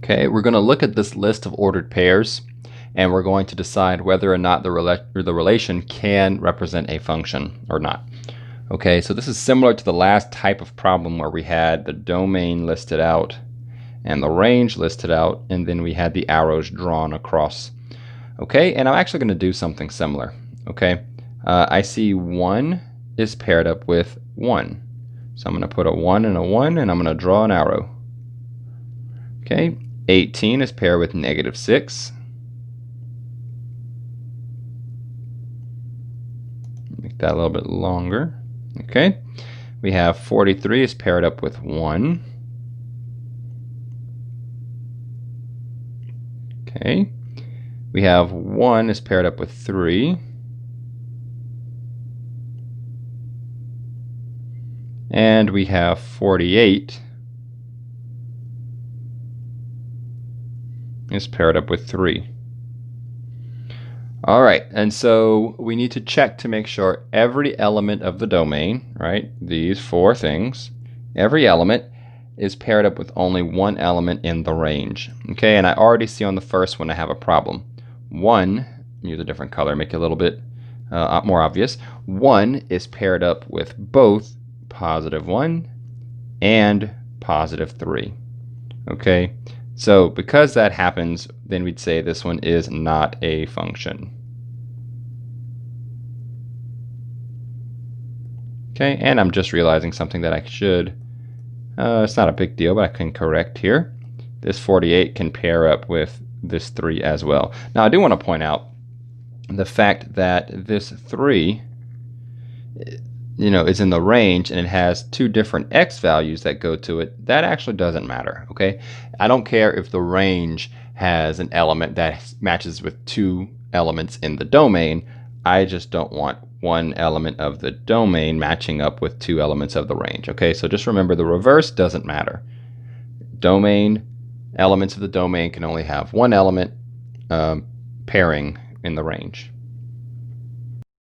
Okay, we're going to look at this list of ordered pairs, and we're going to decide whether or not the relation can represent a function or not. Okay, so this is similar to the last type of problem where we had the domain listed out and the range listed out, and then we had the arrows drawn across. Okay, and I'm actually going to do something similar. Okay, I see 1 is paired up with 1. So I'm going to put a 1 and a 1, and I'm going to draw an arrow. Okay, 18 is paired with -6. Make that a little bit longer. Okay, we have 43 is paired up with 1. Okay, we have 1 is paired up with 3. And we have 48 is paired up with 3. All right, and so we need to check to make sure every element of the domain, right, these 4 things, every element is paired up with only one element in the range. Okay, and I already see on the first one I have a problem. 1, use a different color, make it a little bit more obvious. 1 is paired up with both +1 and +3. Okay, so because that happens, then we'd say this one is not a function. Okay, and I'm just realizing something that I should, it's not a big deal, but I can correct here. This 48 can pair up with this 3 as well. Now I do want to point out the fact that this 3 is in the range and it has 2 different x values that go to it. That actually doesn't matter. Okay, I don't care if the range has an element that matches with 2 elements in the domain. I just don't want one element of the domain matching up with 2 elements of the range. Okay, so just remember the reverse doesn't matter. Elements of the domain can only have one element pairing in the range.